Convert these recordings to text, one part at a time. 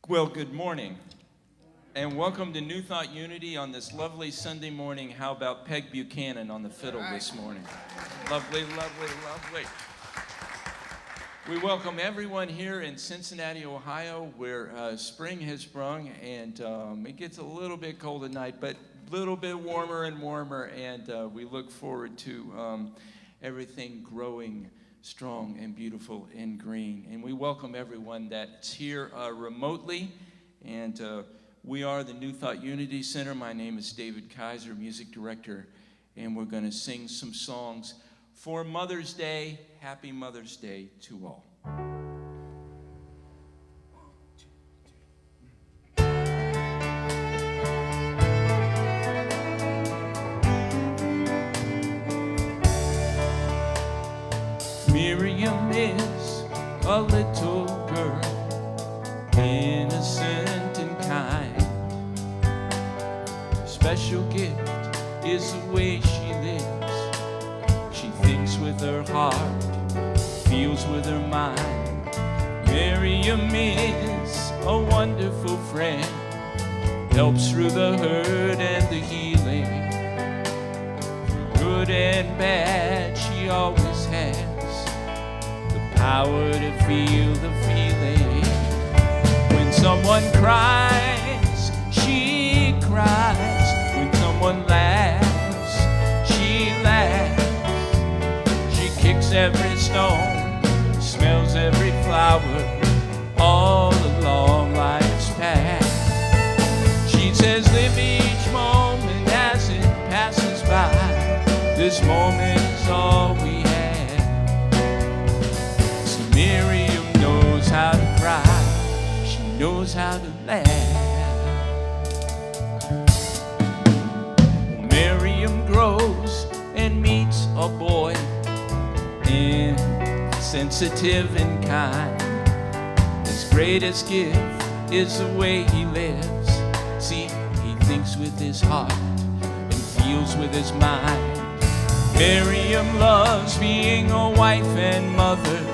Well, good morning, and welcome to New Thought Unity on this lovely Sunday morning. How about Peg Buchanan on the fiddle this morning? Lovely, lovely, lovely. We welcome everyone here in Cincinnati, Ohio, where spring has sprung, and it gets a little bit cold at night, but a little bit warmer and warmer, and we look forward to everything growing strong and beautiful and green. And we welcome everyone that's here remotely. And we are the New Thought Unity Center. My name is David Kaiser, music director. And we're going to sing some songs for Mother's Day. Happy Mother's Day to all. Miriam is a little girl, innocent and kind. Her special gift is the way she lives. She thinks with her heart, feels with her mind. Miriam is a wonderful friend, helps through the hurt and the healing. Through good and bad, she always has power to feel the feeling. When someone cries, she cries. When someone laughs, she laughs. She kicks every stone, smells every flower, all along life's path. She says, live each moment as it passes by. This moment is all we have. Miriam knows how to cry, she knows how to laugh. Miriam grows and meets a boy, insensitive and kind. His greatest gift is the way he lives. See, he thinks with his heart and feels with his mind. Miriam loves being a wife and mother,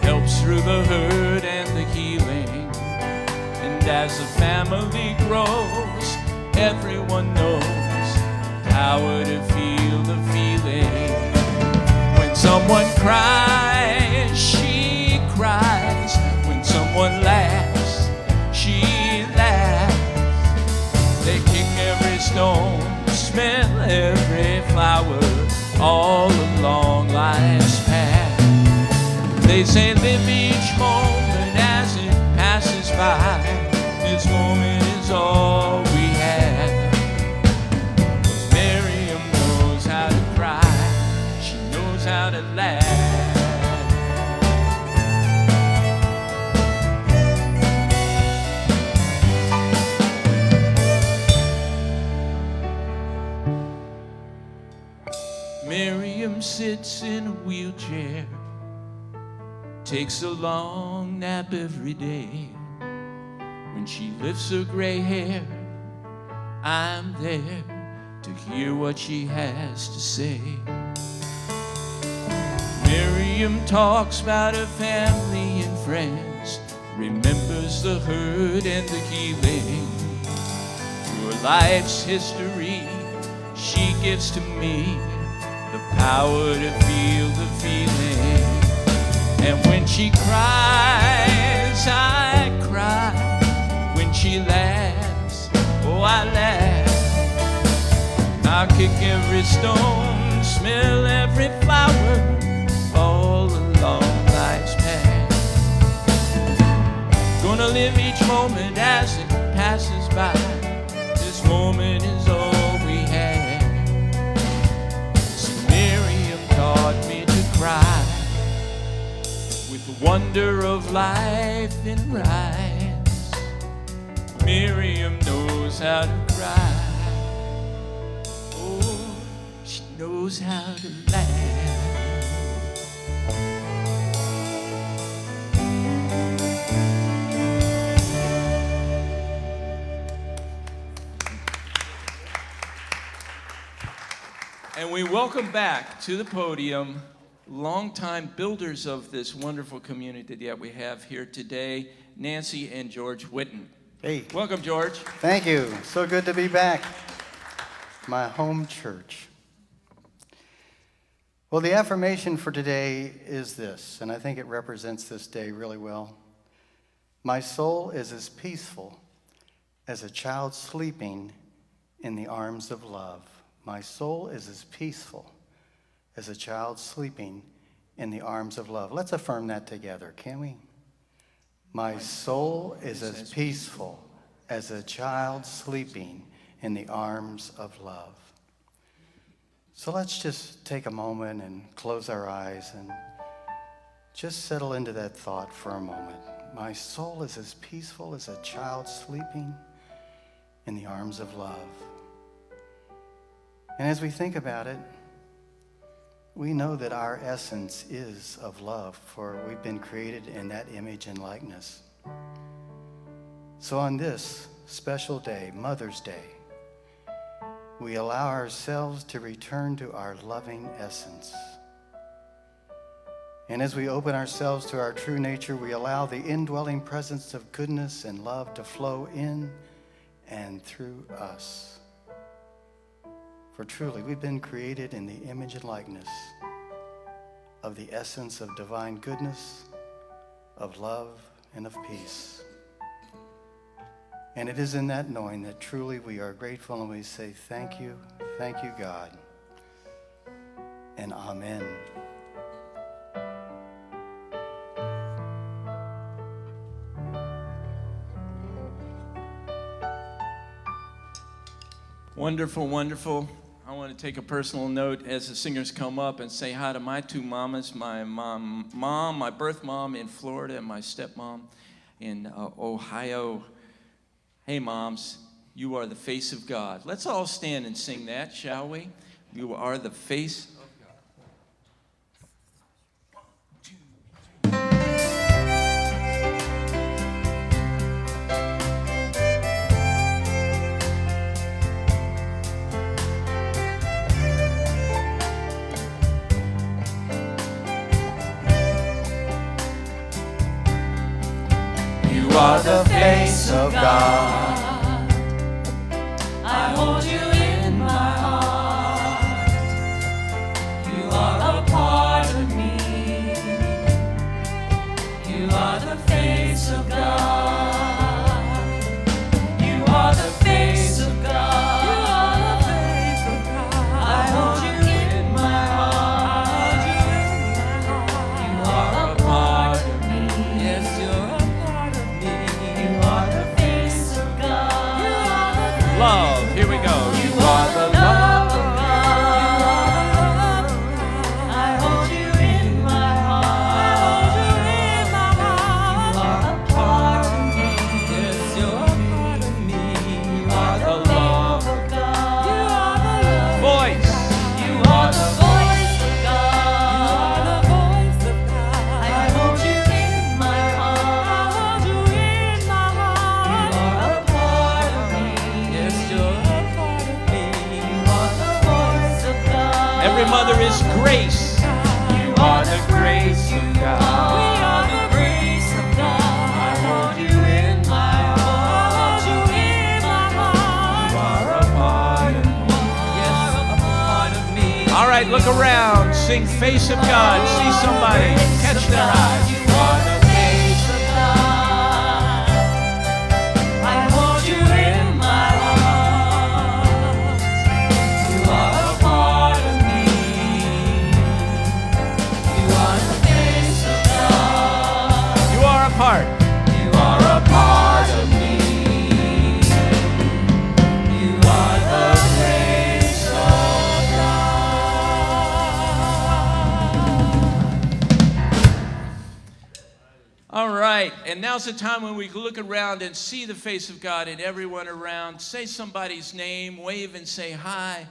helps through the hurt and the healing. And as the family grows, everyone knows power to feel the feeling. When someone cries, she cries. When someone laughs, she laughs. They kick every stone, smell every flower, all along life's path. They say live each moment as it passes by. This moment is all we have. 'Cause Miriam knows how to cry, she knows how to laugh. Miriam sits in a wheelchair, takes a long nap every day. When she lifts her gray hair, I'm there to hear what she has to say. Miriam talks about her family and friends, remembers the hurt and the healing. Through her life's history, she gives to me the power to feel the feeling. And when she cries, I cry. When she laughs, oh, I laugh. I'll kick every stone, smell every flower, all along life's path. Gonna live each moment as it passes by. This moment is all we have. So Miriam taught me to cry with the wonder of life and rise. Miriam knows how to cry. Oh, she knows how to laugh. And we welcome back to the podium longtime builders of this wonderful community that we have here today, Nancy and George Whitton. Hey. Welcome, George. Thank you. So good to be back. My home church. Well, the affirmation for today is this, and I think it represents this day really well. My soul is as peaceful as a child sleeping in the arms of love. My soul is as peaceful as a child sleeping in the arms of love. Let's affirm that together, can we? My soul is as peaceful as a child sleeping in the arms of love. So let's just take a moment and close our eyes and just settle into that thought for a moment. My soul is as peaceful as a child sleeping in the arms of love. And as we think about it, we know that our essence is of love, for we've been created in that image and likeness. So on this special day, Mother's Day, we allow ourselves to return to our loving essence. And as we open ourselves to our true nature, we allow the indwelling presence of goodness and love to flow in and through us. For truly, we've been created in the image and likeness of the essence of divine goodness, of love, and of peace. And it is in that knowing that truly we are grateful, and we say thank you, God, and amen. Wonderful, wonderful. I want to take a personal note as the singers come up and say hi to my two mamas, my mom, my birth mom in Florida, and my stepmom in Ohio. Hey, moms, you are the face of God. Let's all stand and sing that, shall we? You are the face of God. 1, 2, 3. You are the face of God. I hold you in my heart. You are a part of me. You are the face of God. You are the face of God. You are the face of God. I hold you in my heart. You are a part of me. Yes, you're a part of me. You are the face of God. You are the face. Love, here we go. You are the love of God. I hold you in my heart. You are a part of me. Yes, you're a part of me. You are the love of God. You are the love. Voice. You are the voice of God. You are the voice of God. I hold you in my heart. I hold you in my heart. You are a part of me. Yes, you're a part of me. You are the voice of God. Every mother is grace. You are the grace of God. We are the grace of God. I hold you in my heart. I hold you in my heart. You are a part of me. Yes, a part of me. All right, look around. Sing face of God. See somebody. Catch their eyes. You are the face of God. I hold you in my heart. You are a part of me. You are the face of God. You are a part. You are a part of me. You are the face of God. All right, and now's the time when we look around and see the face of God in everyone around. Say somebody's name, wave and say hi.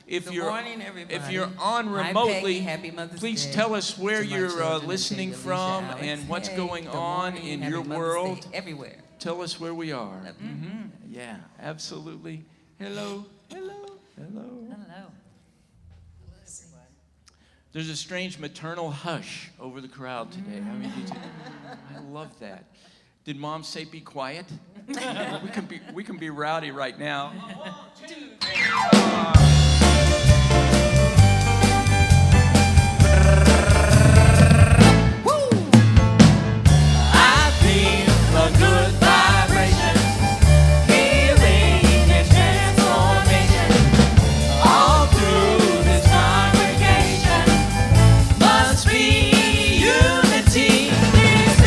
If Good you're morning, everybody. if you're on I'm remotely, Peggy. Happy Mother's please Day tell us where to my you're children, listening Alicia, from Alex. and what's Hey, going good on morning. in Happy your Mother's world. Day everywhere. Tell us where we are. Mm-hmm. Yeah, absolutely. Hello, hello, hello. Hello. There's a strange maternal hush over the crowd today. I mean, I love that. Did Mom say be quiet? we can be rowdy right now. 1, 2, 3. I feel a good vibration, healing and transformation all through this congregation. Must be unity, resilience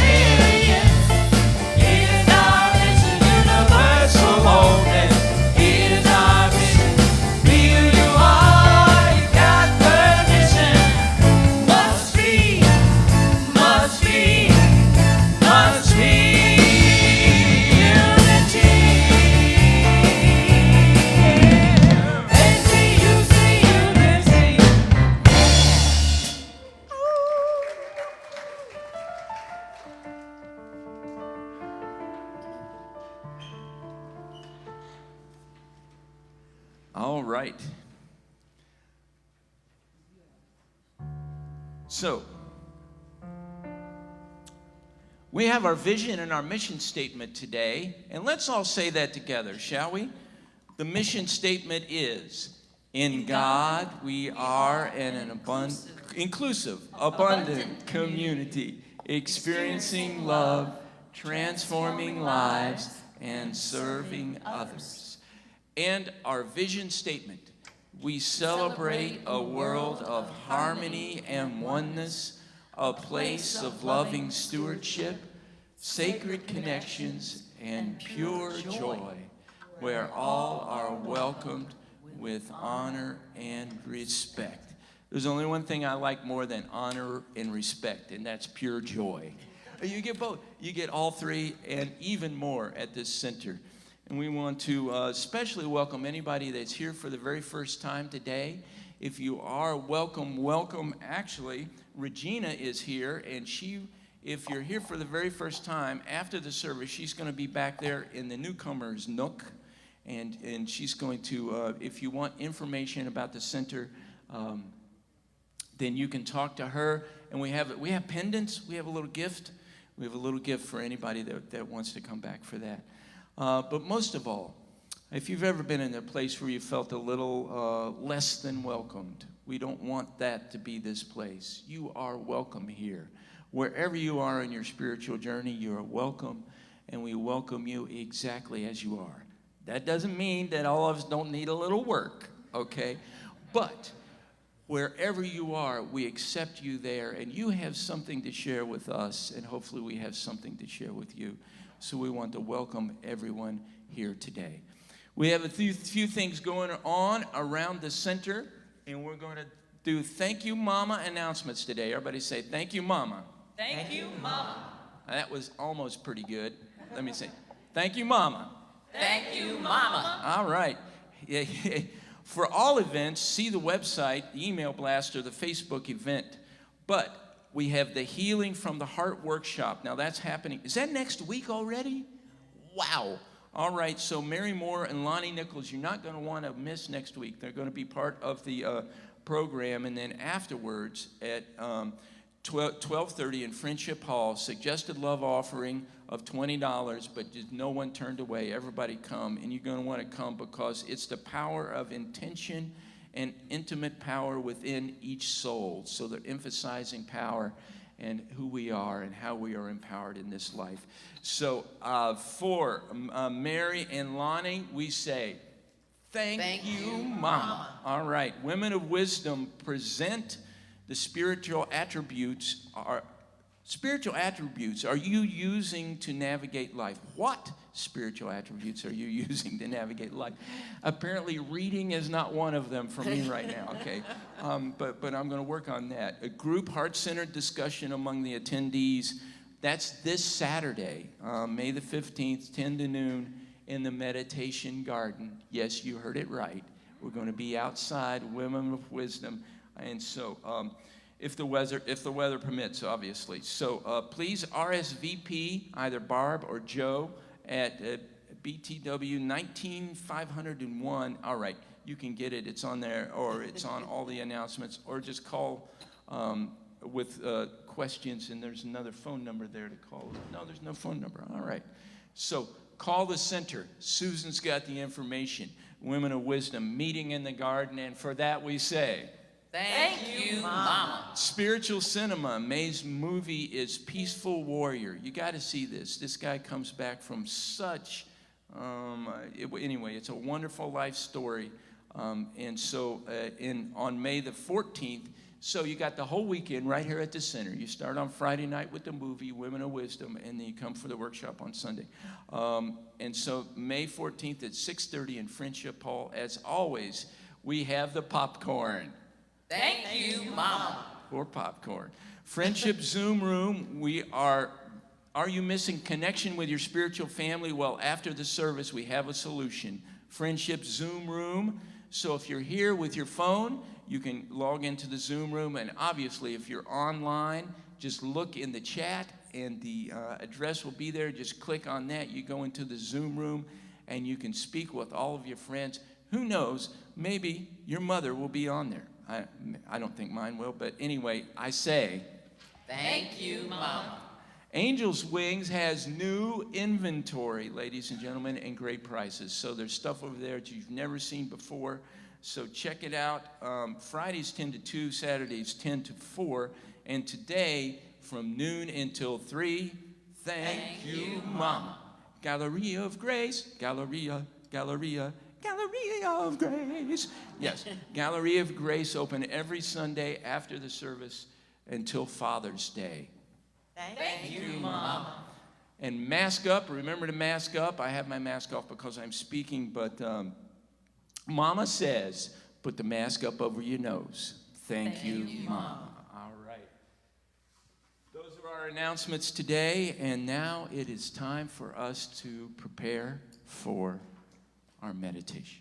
is our mission, universal wholeness is our vision. Feel you are, you got permission. Must be unity. All right. So, we have our vision and our mission statement today, and let's all say that together, shall we? The mission statement is, in God we are an inclusive, abundant community, experiencing love, transforming lives, and serving others. And our vision statement, we celebrate a world of harmony and oneness, a place of loving stewardship, sacred connections, and pure joy, where all are welcomed with honor and respect. There's only one thing I like more than honor and respect, and that's pure joy. You get both. You get all three and even more at this center. And we want to especially welcome anybody that's here for the very first time today. If you are, welcome. Actually, Regina is here, and if you're here for the very first time, after the service, she's going to be back there in the newcomers nook, and she's going to, if you want information about the center, then you can talk to her. And we have pendants. We have a little gift. We have a little gift for anybody that wants to come back for that. But most of all, if you've ever been in a place where you felt a little less than welcomed, we don't want that to be this place. You are welcome here. Wherever you are in your spiritual journey, you are welcome, and we welcome you exactly as you are. That doesn't mean that all of us don't need a little work, okay? But wherever you are, we accept you there, and you have something to share with us, and hopefully we have something to share with you. So we want to welcome everyone here today. We have a few things going on around the center, and we're going to do Thank You Mama announcements today. Everybody say, Thank you, Mama. Thank you, Mama. That was almost pretty good. Let me say, Thank you, Mama. Thank you, Mama. All right. Yeah. For all events, see the website, the email blast, or the Facebook event. But we have the Healing from the Heart workshop. Now that's happening. Is that next week already? Wow. All right, so Mary Moore and Lonnie Nichols, you're not going to want to miss next week. They're going to be part of the program. And then afterwards at 12:30 in Friendship Hall, suggested love offering of $20, but no one turned away. Everybody come, and you're going to want to come because it's the power of intention and intimate power within each soul. So they're emphasizing power and who we are and how we are empowered in this life. So for Mary and Lonnie, we say, Thank you, Mama. All right, Women of Wisdom present the spiritual attributes. Spiritual attributes are you using to navigate life? What spiritual attributes are you using to navigate life? Apparently reading is not one of them for me right now, okay? But I'm going to work on that. A group heart-centered discussion among the attendees. That's this Saturday, May the 15th, 10 to noon in the Meditation Garden. Yes, you heard it right. We're going to be outside, Women of Wisdom. And so if the weather permits, obviously. So please RSVP, either Barb or Joe, at BTW 19501. All right, you can get it. It's on there, or it's on all the announcements, or just call with questions, and there's another phone number there to call. No, there's no phone number. All right. So call the center. Susan's got the information. Women of Wisdom, meeting in the garden, and for that we say, Thank you, Mama. Spiritual Cinema. May's movie is Peaceful Warrior. You got to see this. This guy comes back from such, anyway, it's a wonderful life story. And so on May the 14th, so you got the whole weekend right here at the center. You start on Friday night with the movie, Women of Wisdom, and then you come for the workshop on Sunday. And so May 14th at 6:30 in Friendship Hall. As always, we have the popcorn. Thank you, Mama. Or popcorn. Friendship Zoom Room. Are you missing connection with your spiritual family? Well, after the service, we have a solution. Friendship Zoom Room. So if you're here with your phone, you can log into the Zoom room. And obviously, if you're online, just look in the chat and the address will be there. Just click on that. You go into the Zoom room and you can speak with all of your friends. Who knows? Maybe your mother will be on there. I don't think mine will, but anyway, I say, Thank you, Mama. Angel's Wings has new inventory, ladies and gentlemen, and great prices. So there's stuff over there that you've never seen before. So check it out. Fridays 10 to 2, Saturdays 10 to 4, and today from noon until 3. Thank you, Mama. Galleria of Grace, Galleria of Grace. Yes, Galleria of Grace open every Sunday after the service until Father's Day. Thank you, Mama. And mask up. Remember to mask up. I have my mask off because I'm speaking, but Mama says, put the mask up over your nose. Thank you, Mama. All right. Those are our announcements today, and now it is time for us to prepare for our meditation.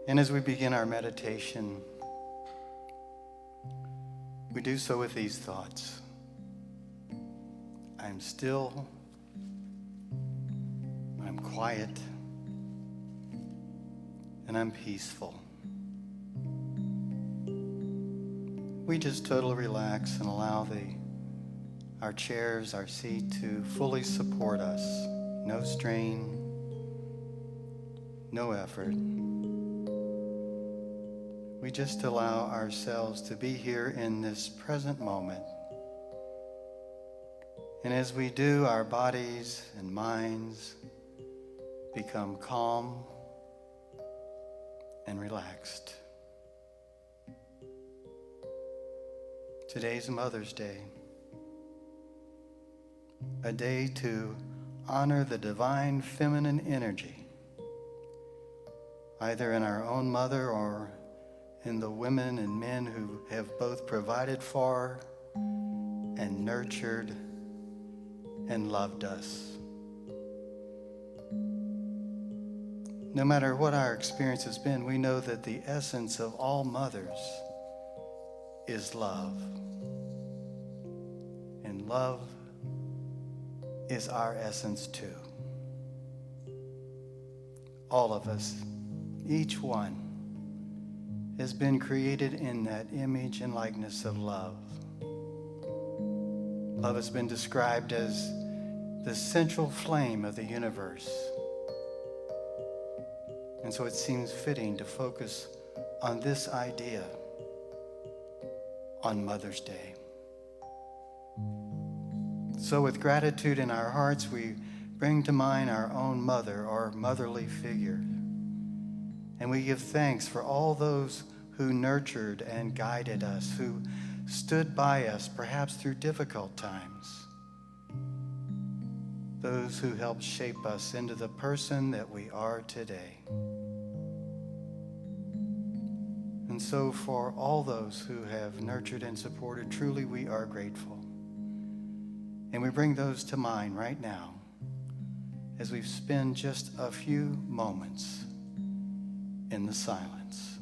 And as we begin our meditation, we do so with these thoughts. I am still quiet, and I'm peaceful. We just totally relax and allow our chairs, our seat to fully support us. No strain, no effort. We just allow ourselves to be here in this present moment. And as we do, our bodies and minds become calm and relaxed. Today's Mother's Day, a day to honor the divine feminine energy, either in our own mother or in the women and men who have both provided for and nurtured and loved us. No matter what our experience has been, we know that the essence of all mothers is love. And love is our essence too. All of us, each one, has been created in that image and likeness of love. Love has been described as the central flame of the universe. And so it seems fitting to focus on this idea on Mother's Day. So with gratitude in our hearts, we bring to mind our own mother or motherly figure. And we give thanks for all those who nurtured and guided us, who stood by us, perhaps through difficult times. Those who helped shape us into the person that we are today. And so for all those who have nurtured and supported, truly we are grateful. And we bring those to mind right now as we spend just a few moments in the silence.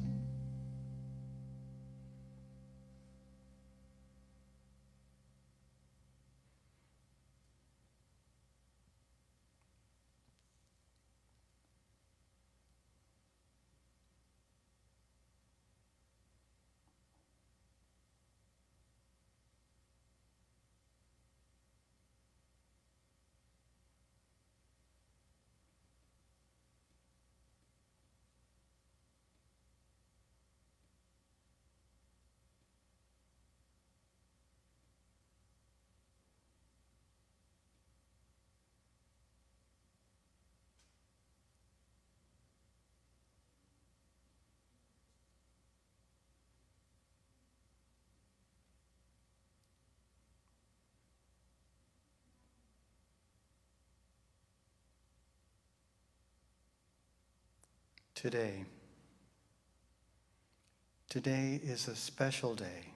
Today is a special day,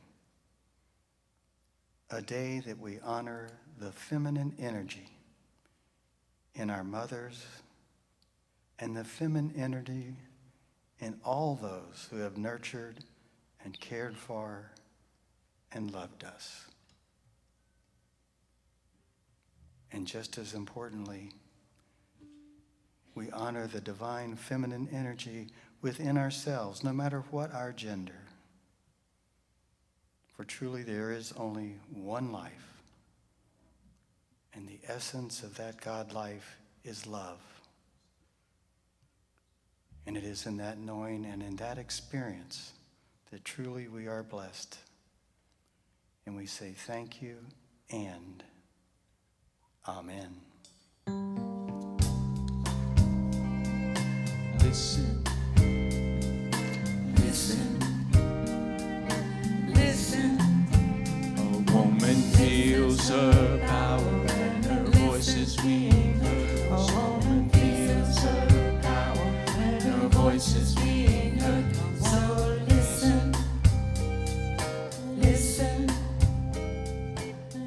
a day that we honor the feminine energy in our mothers and the feminine energy in all those who have nurtured and cared for and loved us. And just as importantly, we honor the divine feminine energy within ourselves, no matter what our gender. For truly there is only one life, and the essence of that God life is love. And it is in that knowing and in that experience that truly we are blessed. And we say thank you and amen. Listen, Listen, listen. a woman feels her power and her voice is being heard. A woman feels her power and her voice is being heard. So listen, listen,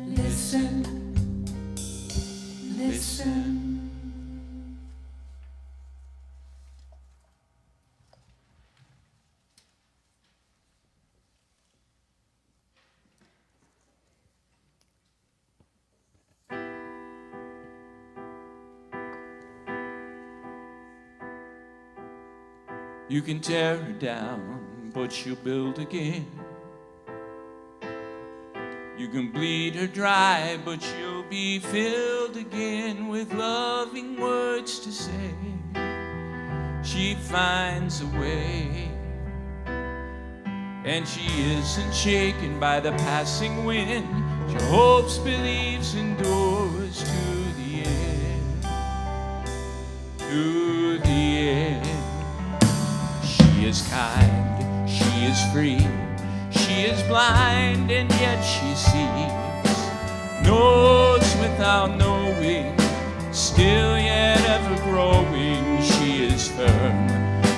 listen, listen. You can tear her down, but she'll build again. You can bleed her dry, but she'll be filled again with loving words to say. She finds a way, and she isn't shaken by the passing wind. She hopes, believes, endures to the end. To the end. She is kind, she is free, she is blind and yet she sees, knows without knowing, still yet ever growing. She is firm,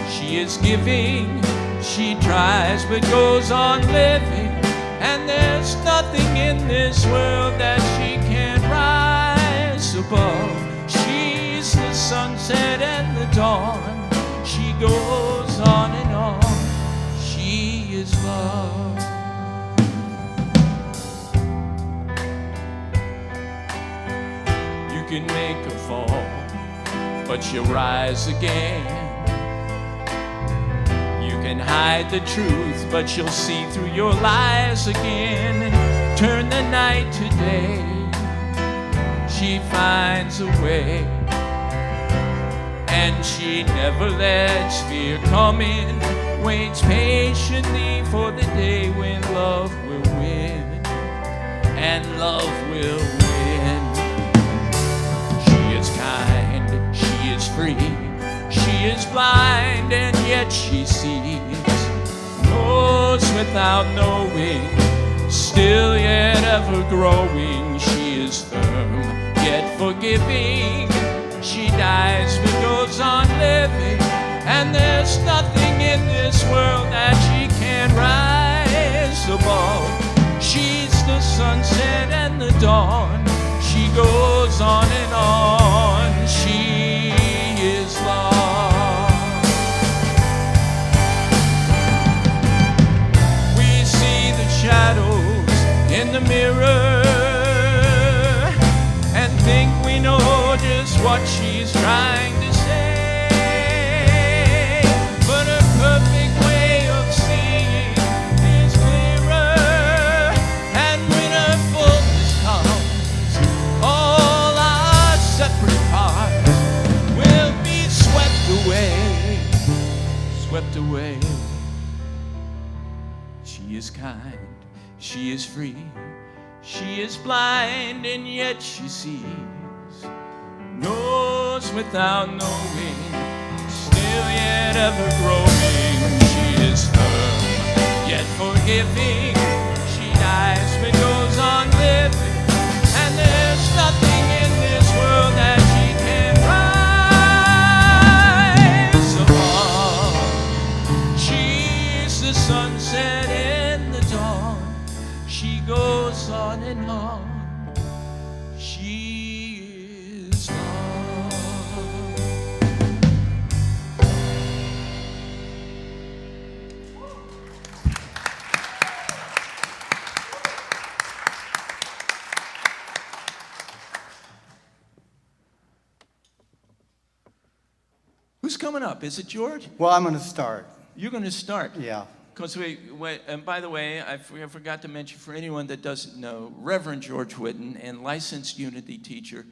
she is giving, she tries but goes on living, and there's nothing in this world that she can't rise above. She's the sunset and the dawn, she goes on and on. She is love. You can make her fall, but she'll rise again. You can hide the truth, but she'll see through your lies again and turn the night to day. She finds a way, and she never lets fear come in, waits patiently for the day when love will win, and love will win. She is kind, she is free, she is blind and yet she sees, knows without knowing, still yet ever growing. She is firm, yet forgiving, she dies but goes on living, and there's nothing in this world that she can't rise above. She's the sunset and the dawn, she goes on and on. She is love. We see the shadows in the mirror and think we know just what she's trying to say, but her perfect way of seeing is clearer, and when her fullness comes, all our separate parts will be swept away, swept away. She is kind, she is free, she is blind and yet she sees, knows without knowing, still yet ever growing. She is firm, yet forgiving, she dies but goes on living, and there's nothing in this world that she can rise above. She's the sunset and the dawn, she goes on and on. She is love. Who's coming up? Is it George? Well, I'm going to start. You're going to start. Yeah. Because and by the way, I forgot to mention for anyone that doesn't know, Reverend George Whitton and licensed Unity teacher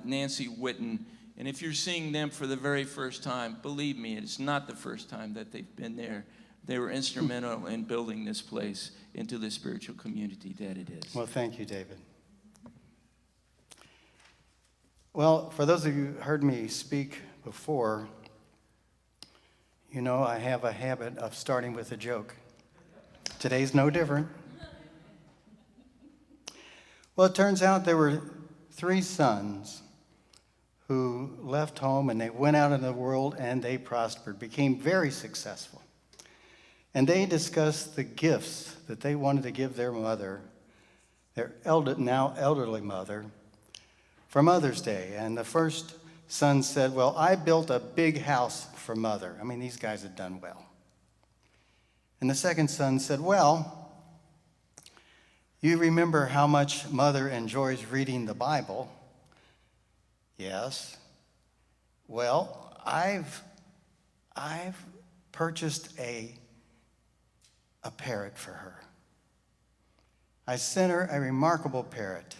Nancy Whitton. And if you're seeing them for the very first time, believe me, it's not the first time that they've been there. They were instrumental in building this place into the spiritual community that it is. Well, thank you, David. Well, for those of you who heard me speak before, you know I have a habit of starting with a joke. Today's no different. Well, it turns out there were 3 sons who left home and they went out into the world and they prospered, became very successful. And they discussed the gifts that they wanted to give their mother, their now elderly mother, for Mother's Day. And the first son said, well, I built a big house for Mother. I mean, these guys had done well. And the second son said, well, you remember how much Mother enjoys reading the Bible? Yes. Well, I've purchased a parrot for her. I sent her a remarkable parrot.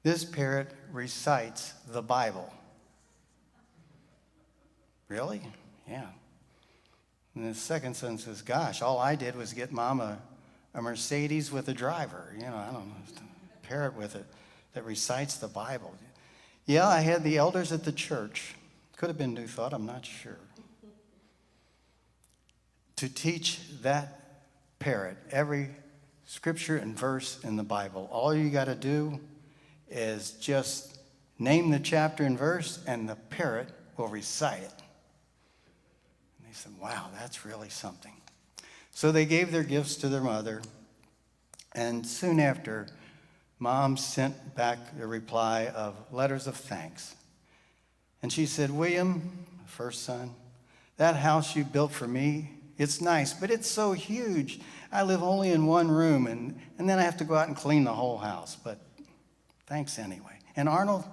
This parrot recites the Bible. Really? Yeah. And the second son says, gosh, all I did was get Mom a Mercedes with a driver. You know, I don't know, a parrot with it that recites the Bible. Yeah, I had the elders at the church. Could have been New Thought, I'm not sure. To teach that parrot every scripture and verse in the Bible. All you got to do is just name the chapter and verse, and the parrot will recite it. And they said, wow, that's really something. So they gave their gifts to their mother, and soon after, Mom sent back a reply of letters of thanks. And she said, William, first son, that house you built for me, it's nice, but it's so huge. I live only in one room, and then I have to go out and clean the whole house. But thanks anyway. And Arnold,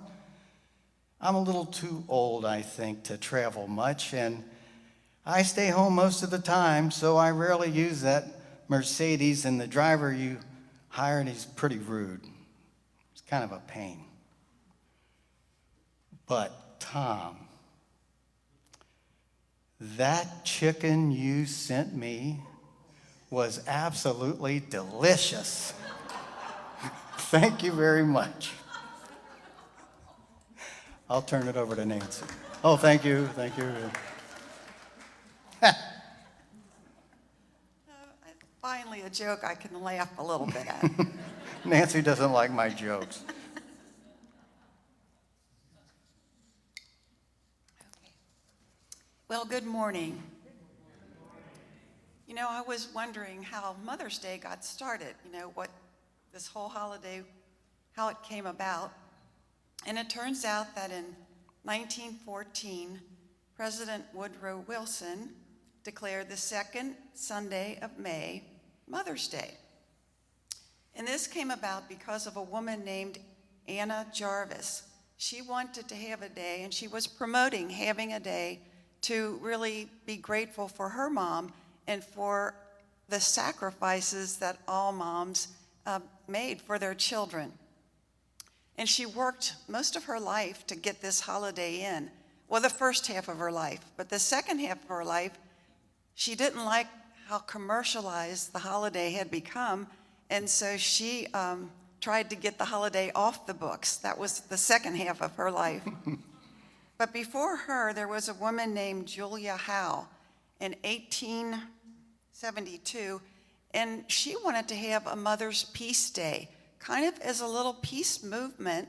I'm a little too old, I think, to travel much, and I stay home most of the time, so I rarely use that Mercedes, and the driver you hired, he's pretty rude. It's kind of a pain. But Tom, that chicken you sent me was absolutely delicious. Thank you very much. I'll turn it over to Nancy. Oh, thank you, thank you. Finally, a joke I can laugh a little bit at. Nancy doesn't like my jokes. Well, good morning. You know, I was wondering how Mother's Day got started, you know, what this whole holiday, how it came about. And it turns out that in 1914, President Woodrow Wilson declared the second Sunday of May Mother's Day. And this came about because of a woman named Anna Jarvis. She wanted to have a day, and she was promoting having a day to really be grateful for her mom and for the sacrifices that all moms made for their children. And she worked most of her life to get this holiday in. Well, the first half of her life, but the second half of her life, she didn't like how commercialized the holiday had become, and so she tried to get the holiday off the books. That was the second half of her life. But before her, there was a woman named Julia Howe in 1872, and she wanted to have a Mother's Peace Day, kind of as a little peace movement.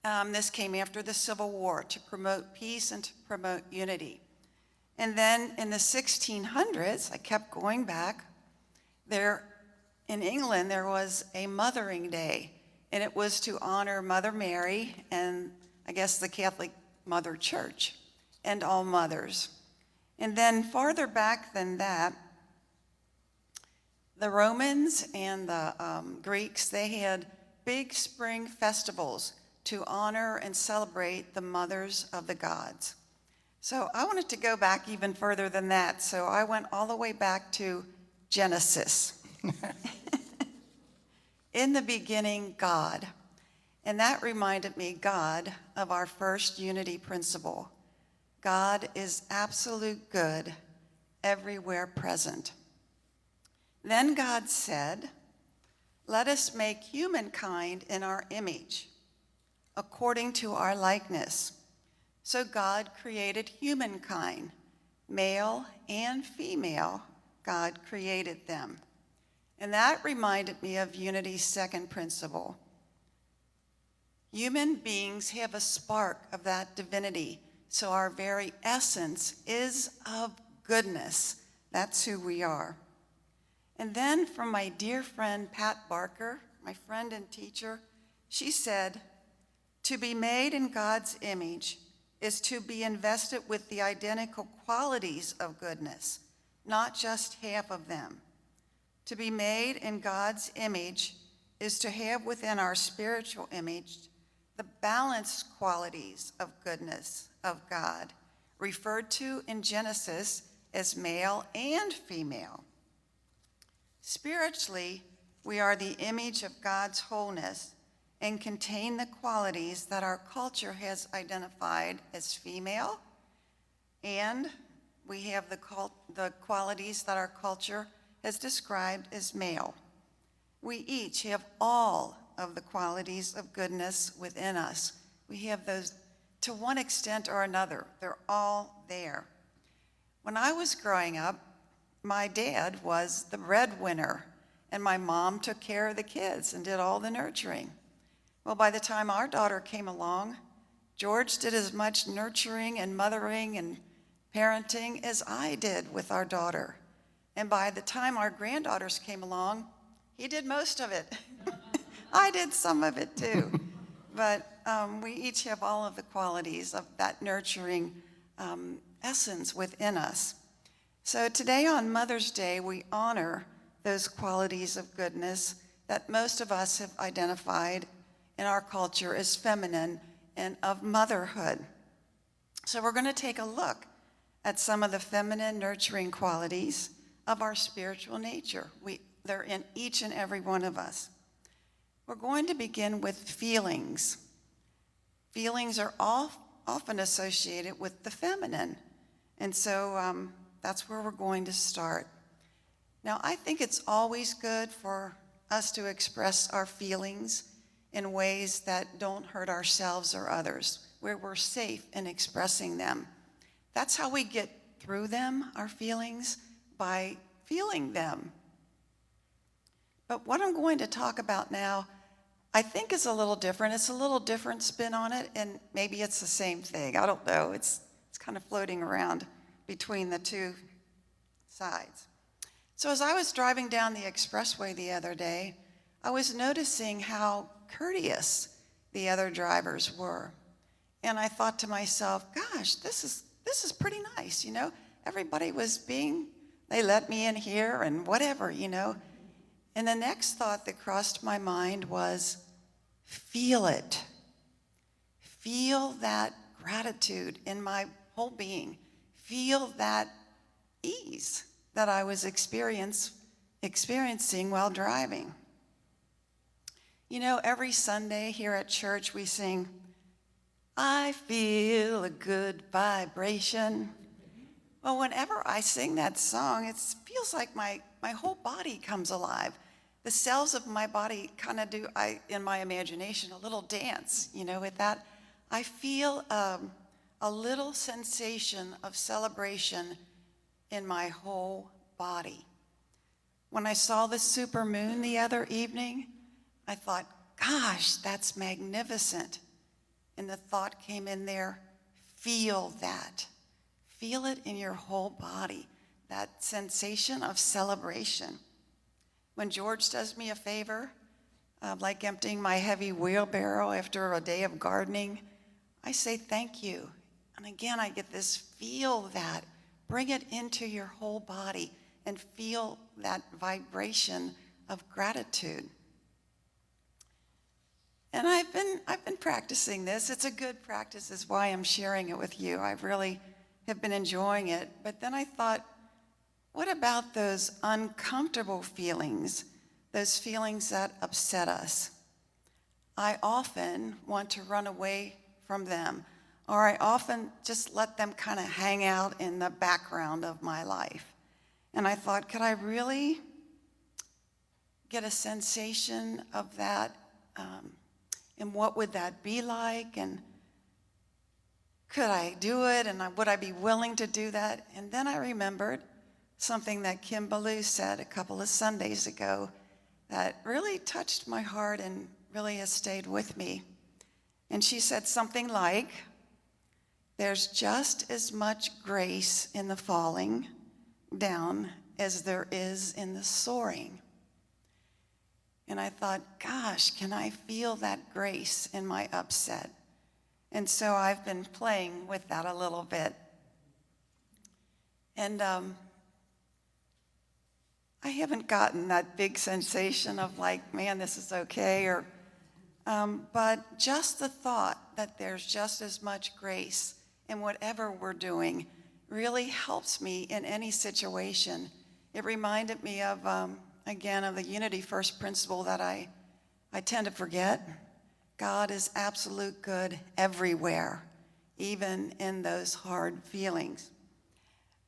This came after the Civil War, to promote peace and to promote unity. And then in the 1600s, I kept going back, there in England there was a Mothering Day, and it was to honor Mother Mary and I guess the Catholic Mother Church and all mothers. And then farther back than that, the Romans and the Greeks, they had big spring festivals to honor and celebrate the mothers of the gods. So I wanted to go back even further than that, so I went all the way back to Genesis. In the beginning, God. And that reminded me, God, of our first unity principle. God is absolute good, everywhere present. Then God said, let us make humankind in our image, according to our likeness. So God created humankind, male and female, God created them. And that reminded me of Unity's second principle. Human beings have a spark of that divinity, so our very essence is of goodness. That's who we are. And then from my dear friend Pat Barker, my friend and teacher, she said, to be made in God's image is to be invested with the identical qualities of goodness, not just half of them. To be made in God's image is to have within our spiritual image the balanced qualities of goodness of God, referred to in Genesis as male and female. Spiritually, we are the image of God's wholeness and contain the qualities that our culture has identified as female, and we have the qualities that our culture has described as male. We each have all of the qualities of goodness within us. We have those to one extent or another. They're all there. When I was growing up, my dad was the breadwinner, and my mom took care of the kids and did all the nurturing. Well, by the time our daughter came along, George did as much nurturing and mothering and parenting as I did with our daughter. And by the time our granddaughters came along, he did most of it. I did some of it too. But we each have all of the qualities of that nurturing essence within us. So today on Mother's Day, we honor those qualities of goodness that most of us have identified in our culture as feminine and of motherhood. So we're going to take a look at some of the feminine nurturing qualities of our spiritual nature. They're in each and every one of us. We're going to begin with feelings. Feelings are often associated with the feminine, and so that's where we're going to start. Now, I think it's always good for us to express our feelings in ways that don't hurt ourselves or others, where we're safe in expressing them. That's how we get through them, our feelings, by feeling them. But what I'm going to talk about now, I think is a little different. It's a little different spin on it, and maybe it's the same thing. I don't know. It's kind of floating around between the two sides. So as I was driving down the expressway the other day, I was noticing how courteous the other drivers were. And I thought to myself, gosh, this is pretty nice, you know? Everybody was they let me in here and whatever, you know? And the next thought that crossed my mind was, feel it. Feel that gratitude in my whole being. Feel that ease that I was experiencing while driving. You know, every Sunday here at church we sing, I feel a good vibration. Well, whenever I sing that song, it feels like my whole body comes alive. The cells of my body kind of do, in my imagination, a little dance, you know, with that. I feel a little sensation of celebration in my whole body. When I saw the supermoon the other evening, I thought, gosh, that's magnificent. And the thought came in there, feel that. Feel it in your whole body, that sensation of celebration. When George does me a favor, like emptying my heavy wheelbarrow after a day of gardening, I say thank you. And again, I get this feel that. Bring it into your whole body and feel that vibration of gratitude. And I've been practicing this. It's a good practice, is why I'm sharing it with you. I really have been enjoying it. But then I thought, what about those uncomfortable feelings, those feelings that upset us? I often want to run away from them, or I often just let them kind of hang out in the background of my life. And I thought, could I really get a sensation of that? And what would that be like? And could I do it? And would I be willing to do that? And then I remembered something that Kim Ballou said a couple of Sundays ago that really touched my heart and really has stayed with me. And she said something like, there's just as much grace in the falling down as there is in the soaring. And I thought, gosh, can I feel that grace in my upset? And so I've been playing with that a little bit. And I haven't gotten that big sensation of like, man, this is okay, but just the thought that there's just as much grace in whatever we're doing really helps me in any situation. It reminded me of, again, of the Unity First principle that I tend to forget. God is absolute good everywhere, even in those hard feelings.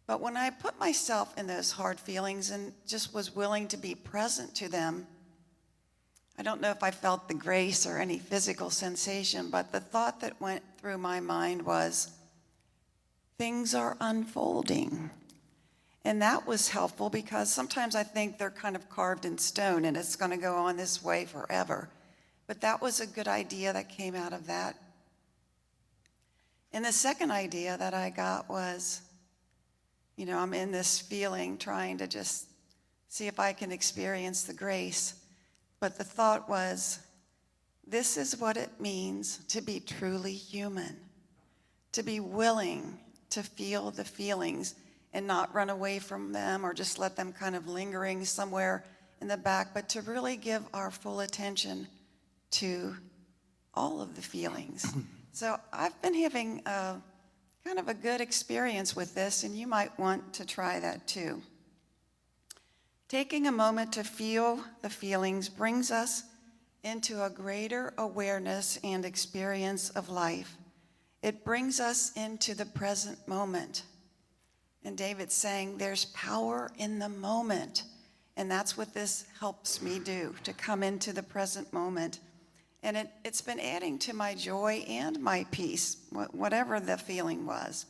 But when I put myself in those hard feelings and just was willing to be present to them, I don't know if I felt the grace or any physical sensation, but the thought that went through my mind was, things are unfolding. And that was helpful because sometimes I think they're kind of carved in stone and it's going to go on this way forever. But that was a good idea that came out of that. And the second idea that I got was, I'm in this feeling trying to just see if I can experience the grace. But the thought was, this is what it means to be truly human, to be willing to feel the feelings and not run away from them or just let them kind of lingering somewhere in the back, but to really give our full attention to all of the feelings. So I've been having kind of a good experience with this, and you might want to try that too. Taking a moment to feel the feelings brings us into a greater awareness and experience of life. It brings us into the present moment. And David's saying there's power in the moment. And that's what this helps me do, to come into the present moment. And it's been adding to my joy and my peace, whatever the feeling was.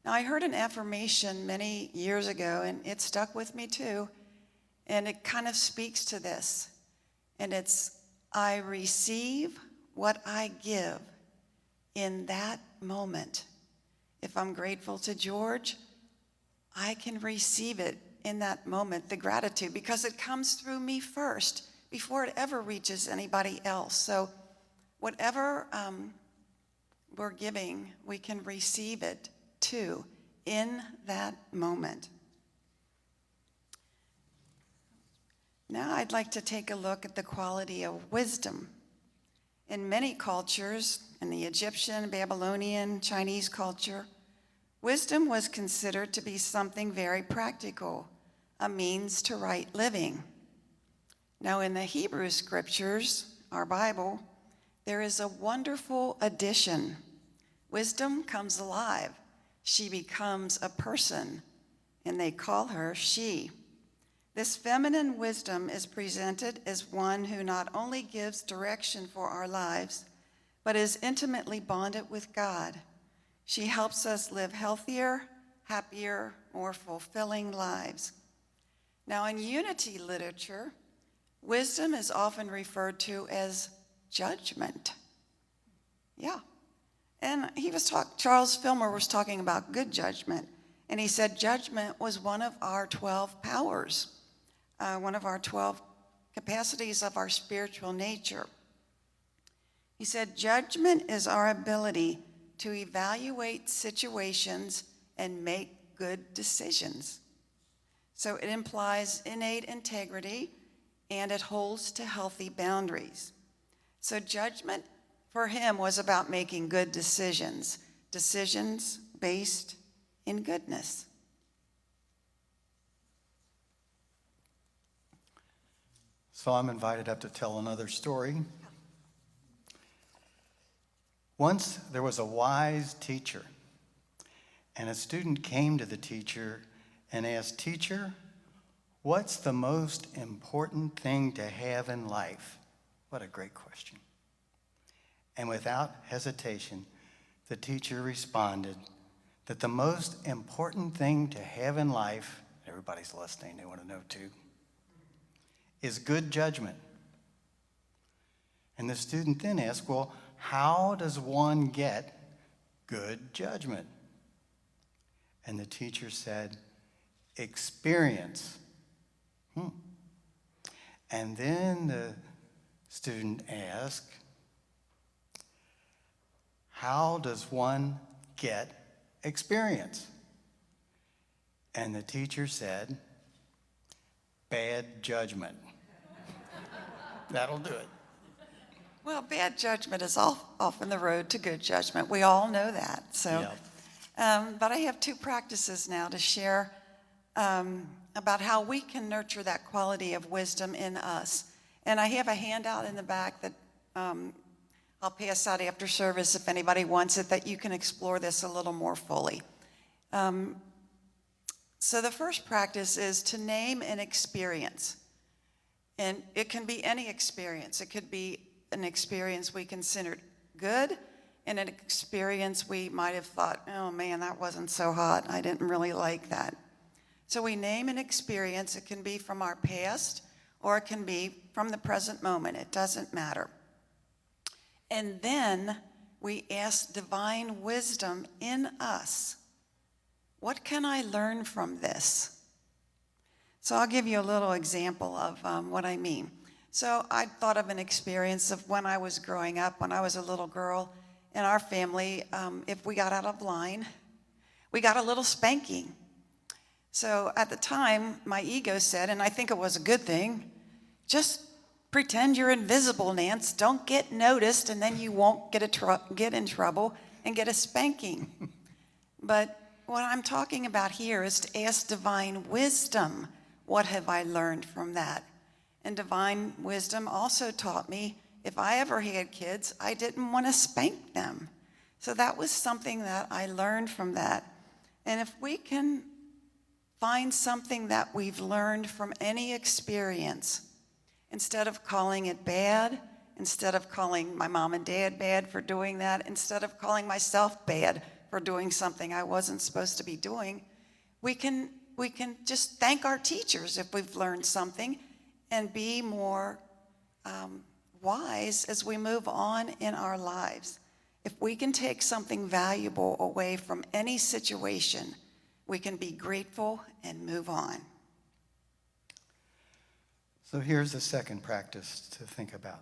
Now, I heard an affirmation many years ago, and it stuck with me too. And it kind of speaks to this. And it's, I receive what I give in that moment. If I'm grateful to George, I can receive it in that moment, the gratitude, because it comes through me first before it ever reaches anybody else. So whatever we're giving, we can receive it too in that moment. Now I'd like to take a look at the quality of wisdom. In many cultures, in the Egyptian, Babylonian, Chinese culture, wisdom was considered to be something very practical, a means to right living. Now in the Hebrew scriptures, our Bible, there is a wonderful addition. Wisdom comes alive. She becomes a person, and they call her she. This feminine wisdom is presented as one who not only gives direction for our lives, but is intimately bonded with God. She helps us live healthier, happier, more fulfilling lives. Now, in unity literature, wisdom is often referred to as judgment. Yeah. And Charles Fillmore was talking about good judgment, and he said judgment was one of our 12 powers. One of our 12 capacities of our spiritual nature. He said, judgment is our ability to evaluate situations and make good decisions. So it implies innate integrity, and it holds to healthy boundaries. So judgment for him was about making good decisions, decisions based in goodness. So I'm invited up to tell another story. Once there was a wise teacher, and a student came to the teacher and asked, "Teacher, what's the most important thing to have in life?" What a great question. And without hesitation, the teacher responded that the most important thing to have in life, everybody's listening, they want to know too, is good judgment. And the student then asked, well, how does one get good judgment? And the teacher said, experience. And then the student asked, how does one get experience? And the teacher said, bad judgment. That'll do it. Well, bad judgment is often the road to good judgment. We all know that. So, but I have two practices now to share about how we can nurture that quality of wisdom in us. And I have a handout in the back that I'll pass out after service if anybody wants it, that you can explore this a little more fully. So the first practice is to name an experience. And it can be any experience. It could be an experience we considered good and an experience we might have thought, oh man, that wasn't so hot. I didn't really like that. So we name an experience. It can be from our past or it can be from the present moment. It doesn't matter. And then we ask divine wisdom in us. What can I learn from this? So I'll give you a little example of what I mean. So I thought of an experience of when I was growing up, when I was a little girl. In our family, if we got out of line, we got a little spanking. So at the time, my ego said, and I think it was a good thing, just pretend you're invisible, Nance. Don't get noticed, and then you won't get in trouble and get a spanking. But what I'm talking about here is to ask divine wisdom, what have I learned from that? And divine wisdom also taught me if I ever had kids, I didn't want to spank them. So that was something that I learned from that. And if we can find something that we've learned from any experience, instead of calling it bad, instead of calling my mom and dad bad for doing that, instead of calling myself bad for doing something I wasn't supposed to be doing, we can just thank our teachers if we've learned something and be more wise as we move on in our lives. If we can take something valuable away from any situation, we can be grateful and move on. So here's the second practice to think about.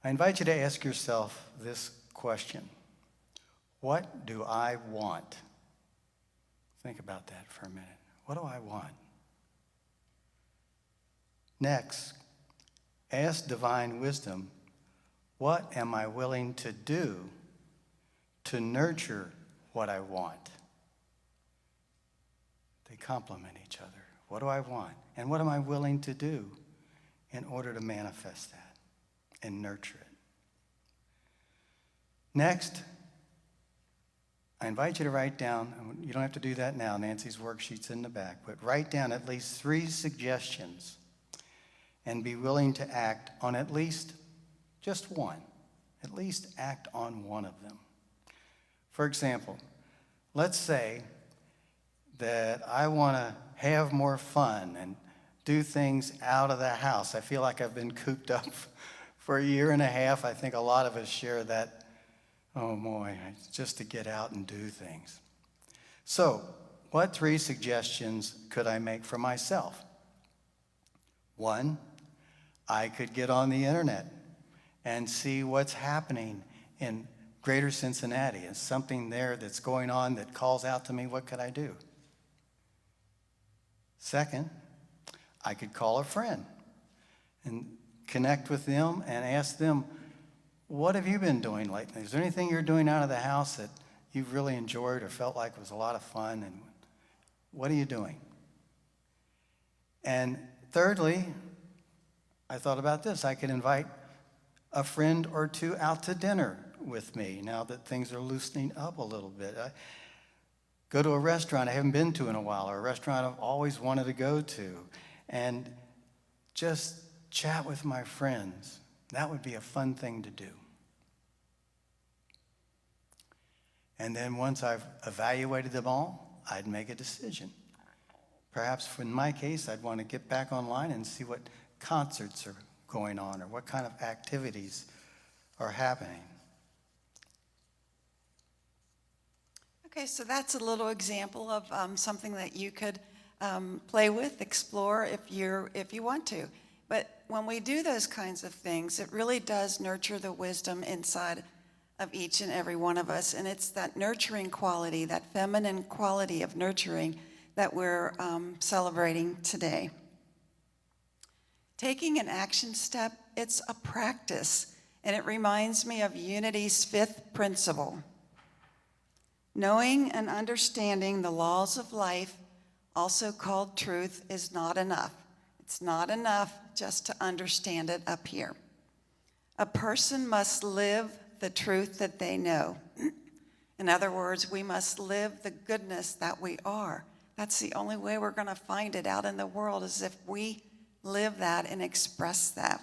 I invite you to ask yourself this question. What do I want? Think about that for a minute. What do I want? Next, ask divine wisdom, what am I willing to do to nurture what I want? They complement each other. What do I want? And what am I willing to do in order to manifest that and nurture it? Next, I invite you to write down, you don't have to do that now, Nancy's worksheet's in the back, but write down at least 3 suggestions and be willing to act on at least just one. At least act on one of them. For example, let's say that I want to have more fun and do things out of the house. I feel like I've been cooped up for a year and a half. I think a lot of us share that, oh boy, just to get out and do things. So, what 3 suggestions could I make for myself? 1, I could get on the internet and see what's happening in Greater Cincinnati. Is something there that's going on that calls out to me? What could I do? Second, I could call a friend and connect with them and ask them, what have you been doing lately? Is there anything you're doing out of the house that you've really enjoyed or felt like was a lot of fun? And what are you doing? And thirdly, I thought about this. I could invite a friend or 2 out to dinner with me now that things are loosening up a little bit. I go to a restaurant I haven't been to in a while, or a restaurant I've always wanted to go to, and just chat with my friends. That would be a fun thing to do. And then once I've evaluated them all, I'd make a decision. Perhaps in my case, I'd want to get back online and see what concerts are going on or what kind of activities are happening. Okay, so that's a little example of something that you could play with, explore if you want to. But when we do those kinds of things, it really does nurture the wisdom inside of each and every one of us. And it's that nurturing quality, that feminine quality of nurturing that we're celebrating today. Taking an action step it's a practice, and it reminds me of Unity's fifth principle. Knowing and understanding the laws of life, also called truth, is not enough. It's not enough just to understand it up here. A person must live the truth that they know. In other words, we must live the goodness that we are. That's the only way we're going to find it out in the world, is if we live that and express that.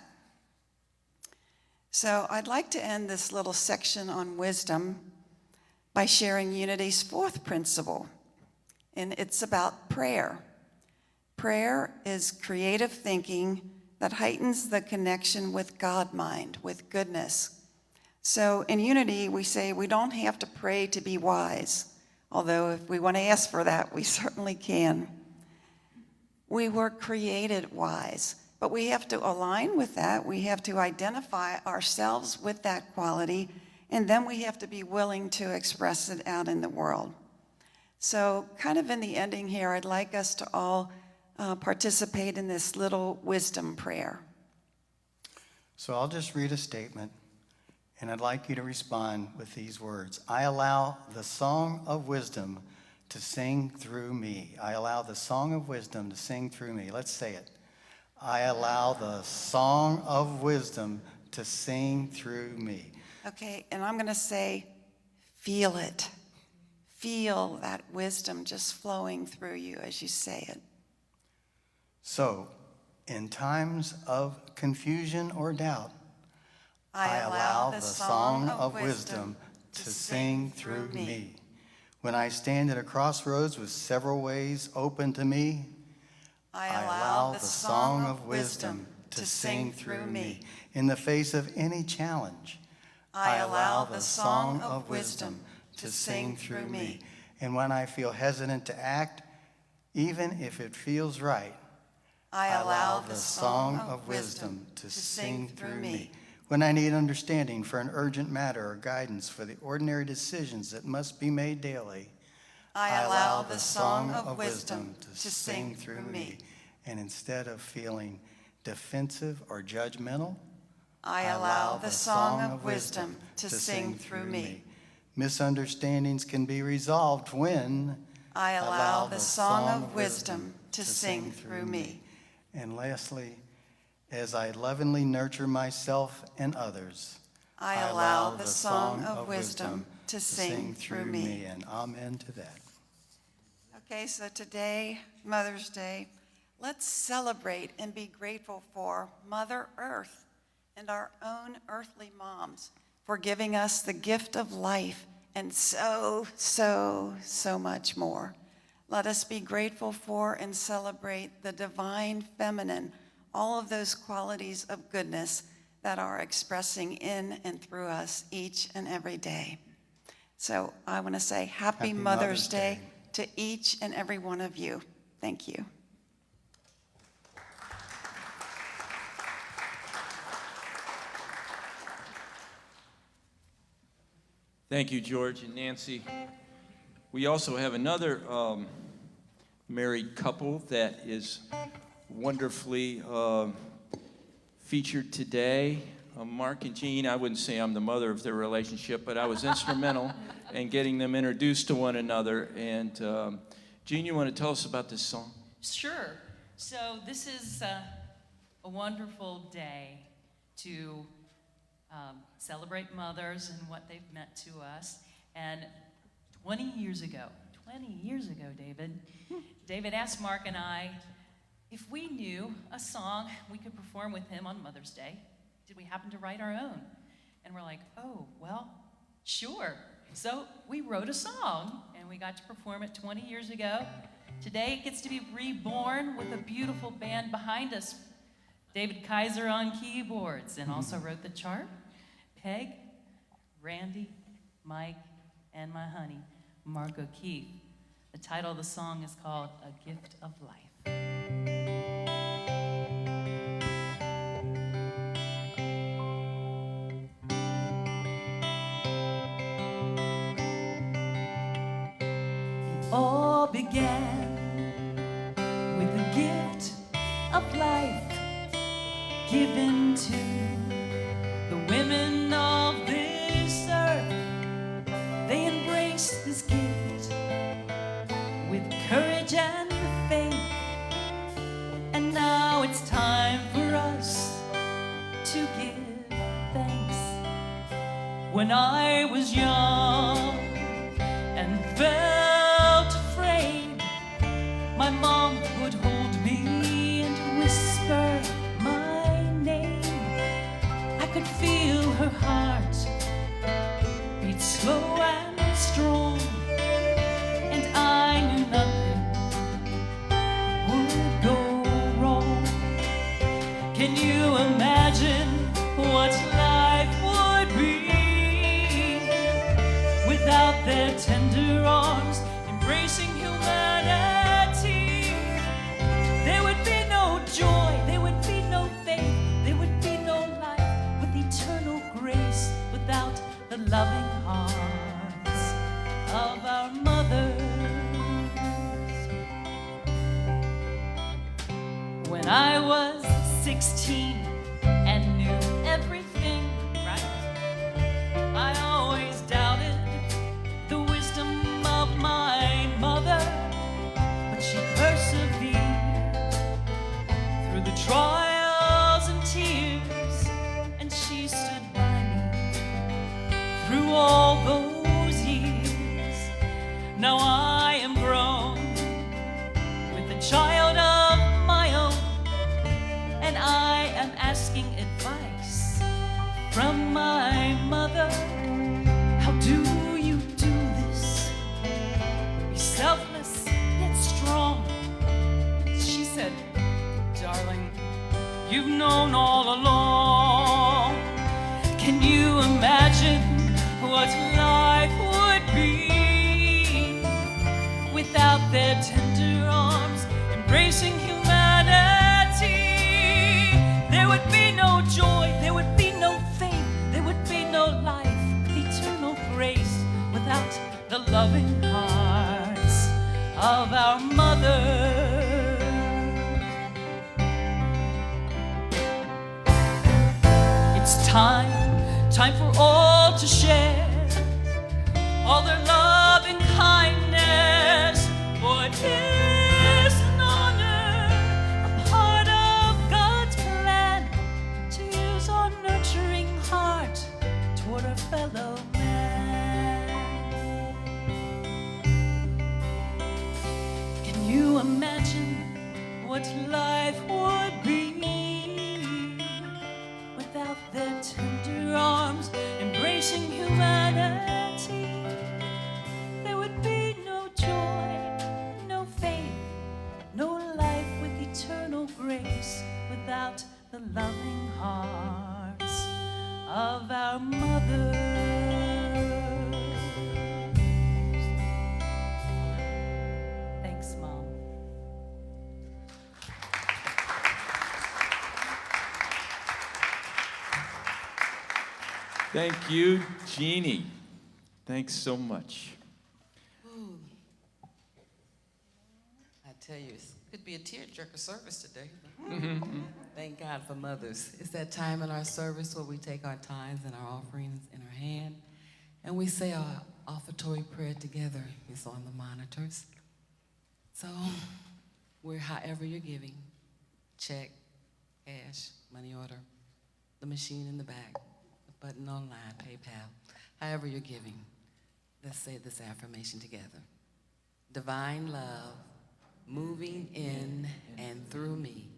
So I'd like to end this little section on wisdom by sharing Unity's fourth principle, and it's about prayer. Prayer is creative thinking that heightens the connection with God mind, with goodness. So in Unity, we say we don't have to pray to be wise, although if we want to ask for that, we certainly can. We were created wise, but we have to align with that. We have to identify ourselves with that quality, and then we have to be willing to express it out in the world. So kind of in the ending here, I'd like us to all participate in this little wisdom prayer. So I'll just read a statement, and I'd like you to respond with these words. I allow the song of wisdom to sing through me. I allow the song of wisdom to sing through me. Let's say it. I allow the song of wisdom to sing through me. Okay, and I'm going to say, feel it. Feel that wisdom just flowing through you as you say it. So, in times of confusion or doubt, I allow the song of wisdom to sing through me. When I stand at a crossroads with several ways open to me, I allow the song of wisdom to sing through me. In the face of any challenge, I allow the song of wisdom to sing through me. And when I feel hesitant to act, even if it feels right, I allow the song of wisdom to sing through me. When I need understanding for an urgent matter or guidance for the ordinary decisions that must be made daily, I allow the song of wisdom to sing through me. And instead of feeling defensive or judgmental, I allow the song of wisdom to sing through me. Misunderstandings can be resolved when I allow the song of wisdom to sing through me. And lastly, as I lovingly nurture myself and others, I allow the song of wisdom to sing through me. And amen to that. Okay, so today, Mother's Day, let's celebrate and be grateful for Mother Earth and our own earthly moms for giving us the gift of life and so much more. Let us be grateful for and celebrate the divine feminine, all of those qualities of goodness that are expressing in and through us each and every day. So I want to say Happy Mother's Day to each and every one of you. Thank you. Thank you, George and Nancy. We also have another married couple that is wonderfully featured today. Mark and Jean, I wouldn't say I'm the mother of their relationship, but I was instrumental in getting them introduced to one another. And Jean, you want to tell us about this song? Sure. So this is a wonderful day to celebrate mothers and what they've meant to us. And 20 years ago, David asked Mark and I if we knew a song we could perform with him on Mother's Day. Did we happen to write our own? And we're like, oh, well, sure. So we wrote a song, and we got to perform it 20 years ago. Today it gets to be reborn with a beautiful band behind us. David Kaiser on keyboards, and also wrote the chart. Peg, Randy, Mike, and my honey, Mark O'Keefe. The title of the song is called A Gift of Life. It all began with a gift of life given to the women of this earth. They embraced this gift with courage and faith. And now it's time for us to give thanks. When I was young and felt afraid, my mom would hold me and whisper my name. I could feel her heart beat slow and strong, and I knew nothing would go wrong. Can you imagine what life would be without their tender arms embracing humanity? There would be no joy, there would be no faith, there would be no life with eternal grace without the loving hearts of our mothers. When I was 16 and knew everything right, I always doubted the wisdom of my mother, but she persevered through the trials and tears, and she stood by me through all those years. Now I am grown with a child of my own, and I am asking advice from my mother. How do you do this? Be selfless yet strong. She said, darling, you've known all along. Can you imagine what life would be without their tender arms embracing humanity? There would be no joy, there would be no faith, there would be no life with eternal grace without the loving hearts of our mothers. It's time for all to share all their love and kindness, for it is an honor, a part of God's plan, to use our nurturing heart toward our fellow man. Can you imagine what life would be without their tender arms embracing humanity? There would be no joy, no faith, no life with eternal grace without the loving hearts of our mothers. Thanks, Mom. Thank you, Jeannie. Thanks so much. I tell you, it could be a tearjerker service today. Thank God for mothers. It's that time in our service where we take our tithes and our offerings in our hand, and we say our offertory prayer together. It's on the monitors. So, we're however you're giving, check, cash, money order, the machine in the back, the button online, PayPal, however you're giving. Let's say this affirmation together. Divine love moving in and through me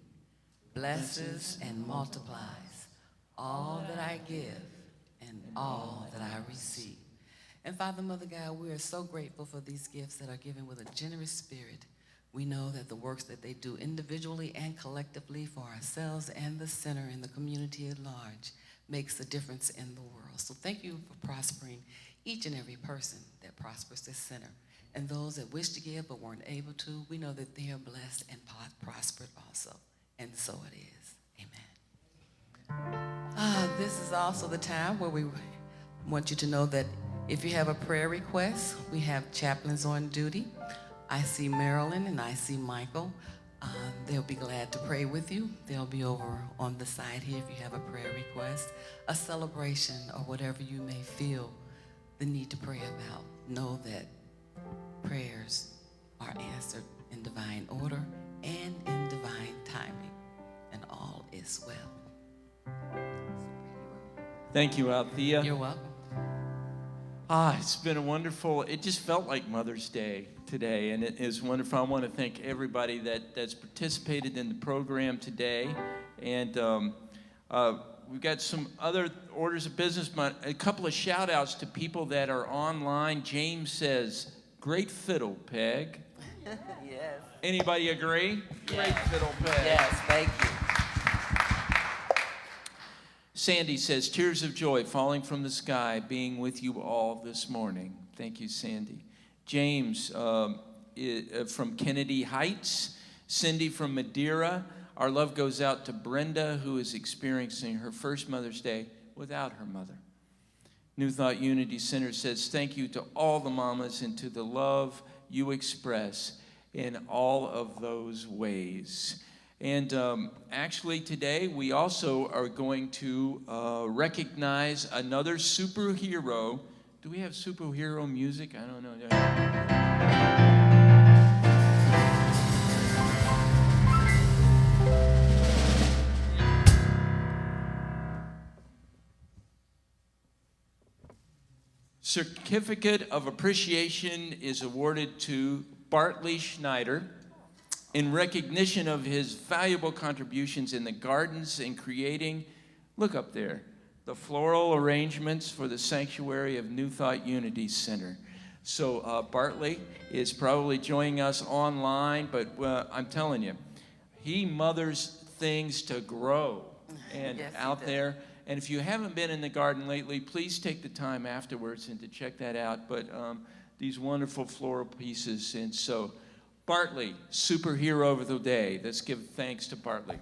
blesses and multiplies all that I give and all that I receive. And Father, Mother God, we are so grateful for these gifts that are given with a generous spirit. We know that the works that they do individually and collectively for ourselves and the center and the community at large makes a difference in the world. So thank you for prospering each and every person that prospers this center. And those that wish to give but weren't able to, we know that they are blessed and prospered also. And so it is. Amen. This is also the time where we want you to know that if you have a prayer request, we have chaplains on duty. I see Marilyn and I see Michael. They'll be glad to pray with you. They'll be over on the side here if you have a prayer request, a celebration, or whatever you may feel the need to pray about. Know that prayers are answered in divine order and in divine timing, and all is well. Thank you, Althea. You're welcome. It's been a wonderful, it just felt like Mother's Day today, and it is wonderful. I want to thank everybody that's participated in the program today, and we've got some other orders of business, but a couple of shout outs to people that are online. James says, great fiddle, Peg. Yes. Anybody agree? Yes. Great fiddle, Peg. Yes, thank you. Sandy says, tears of joy falling from the sky, being with you all this morning. Thank you, Sandy. James from Kennedy Heights. Cindy from Madeira. Our love goes out to Brenda, who is experiencing her first Mother's Day without her mother. New Thought Unity Center says, thank you to all the mamas and to the love you express in all of those ways. And actually today we also are going to recognize another superhero. Do we have superhero music? I don't know. Certificate of Appreciation is awarded to Bartley Schneider in recognition of his valuable contributions in the gardens and creating, look up there, the floral arrangements for the sanctuary of New Thought Unity Center. So Bartley is probably joining us online, but I'm telling you, he mothers things to grow and Yes, out there. And if you haven't been in the garden lately, please take the time afterwards and to check that out. But these wonderful floral pieces. And so Bartley, superhero of the day. Let's give thanks to Bartley.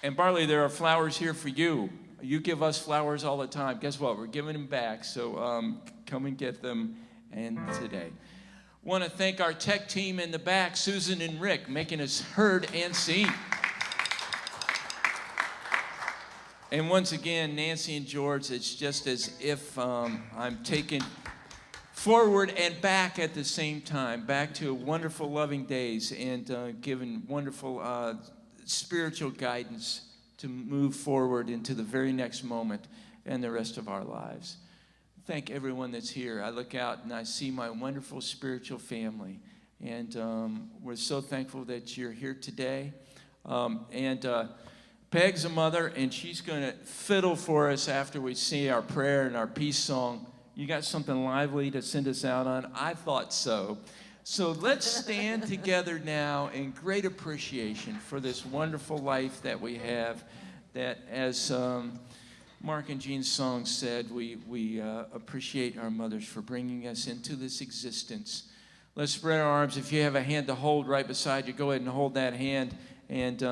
And Bartley, there are flowers here for you. You give us flowers all the time. Guess what? We're giving them back. So come and get them and today. Want to thank our tech team in the back, Susan and Rick, making us heard and seen. And once again, Nancy and George, it's just as if I'm taken forward and back at the same time, back to wonderful, loving days and given wonderful spiritual guidance to move forward into the very next moment and the rest of our lives. Thank everyone that's here. I look out and I see my wonderful spiritual family. And we're so thankful that you're here today. Peg's a mother, and she's going to fiddle for us after we see our prayer and our peace song. You got something lively to send us out on? I thought so. So let's stand together now in great appreciation for this wonderful life that we have, that as Mark and Jean's song said, we appreciate our mothers for bringing us into this existence. Let's spread our arms. If you have a hand to hold right beside you, go ahead and hold that hand. And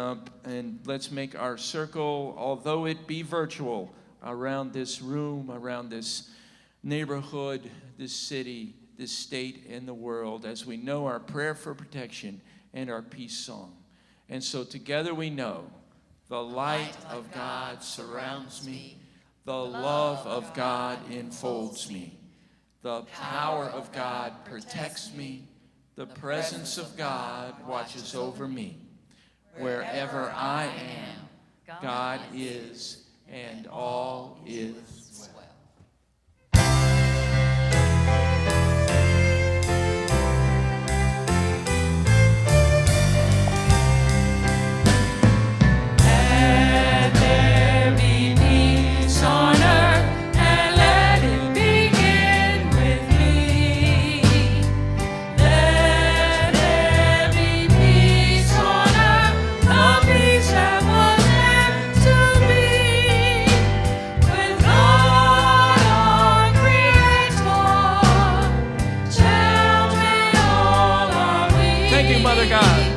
let's make our circle, although it be virtual, around this room, around this neighborhood, this city, this state, and the world, as we know our prayer for protection and our peace song. And so together we know the light of God surrounds me, the love of God enfolds me, the power of God protects me, the presence of God watches over me. Wherever I am, God is, and all is well. Let there be peace on earth, and let it begin with me. Let there be peace on earth, the peace that was meant to be, with God our Creator. Tell me all are we. Thank you, Mother God.